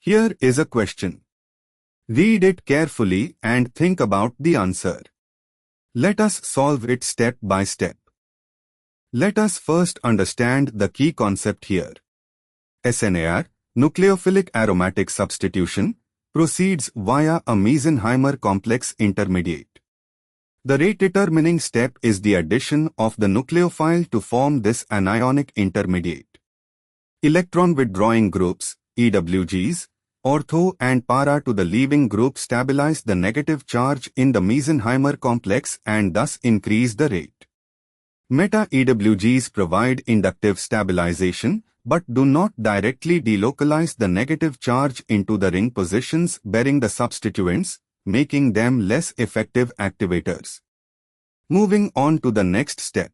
Here is a question. Read it carefully and think about the answer. Let us solve it step by step. Let us first understand the key concept here. SNAr, nucleophilic aromatic substitution, proceeds via a Mesenheimer complex intermediate. The rate-determining step is the addition of the nucleophile to form this anionic intermediate. Electron-withdrawing groups, EWGs, ortho and para to the leaving group stabilize the negative charge in the Mesenheimer complex and thus increase the rate. Meta-EWGs provide inductive stabilization but do not directly delocalize the negative charge into the ring positions bearing the substituents, making them less effective activators. Moving on to the next step.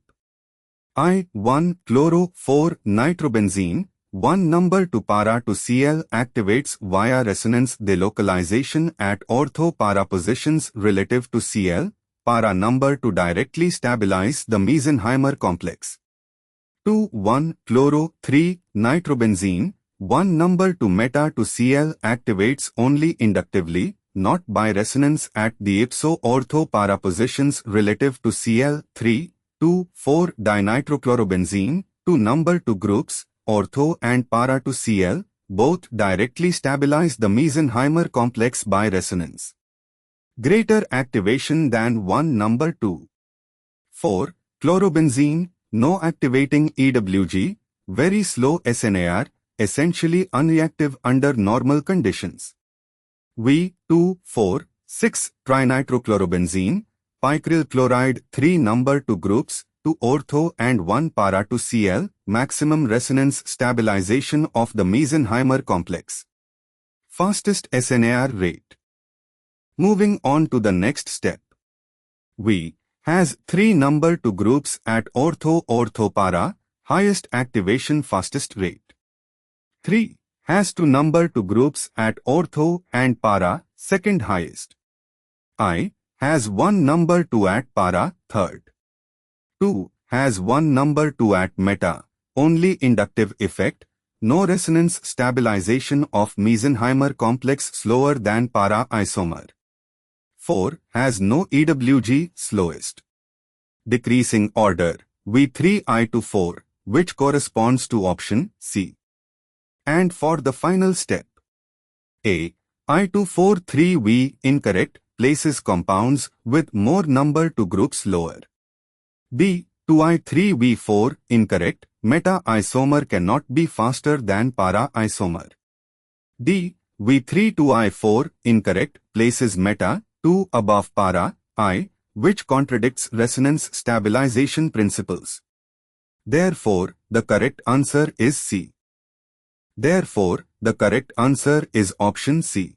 I1-chloro-4-nitrobenzene, 1 number to para to Cl activates via resonance delocalization at ortho-para positions relative to Cl, para number to directly stabilize the Mesenheimer complex. 2,1-chloro-3-nitrobenzene, 1 number to meta to Cl activates only inductively, not by resonance at the ipso ortho-para positions relative to Cl. 3,2,4-dinitrochlorobenzene, 2 number to groups, ortho and para to Cl, both directly stabilize the Mesenheimer complex by resonance. Greater activation than 1 number 2. 4-chlorobenzene, no activating EWG, very slow SNAr, essentially unreactive under normal conditions. V2,4,6-trinitrochlorobenzene, picryl chloride 3 number 2 groups, 2 ortho and 1 para to Cl, maximum resonance stabilization of the Mesenheimer complex. Fastest SNAr rate. Moving on to the next step. V has 3 number 2 groups at ortho-ortho-para, highest activation fastest rate. 3 has 2 number 2 groups at ortho and para, second highest. I has 1 number 2 at para, third. 2 has 1 number 2 at meta, only inductive effect, no resonance stabilization of Mesenheimer complex slower than para isomer. 4 has no EWG, slowest. Decreasing order, V3I to 4, which corresponds to option C. And for the final step. A. I243V incorrect, places compounds with more number 2 groups lower. B. 2I3V4 incorrect, meta isomer cannot be faster than para isomer. D. V3-2I4 incorrect, places meta 2 above para I, which contradicts resonance stabilization principles. Therefore, the correct answer is C. Therefore, the correct answer is option C.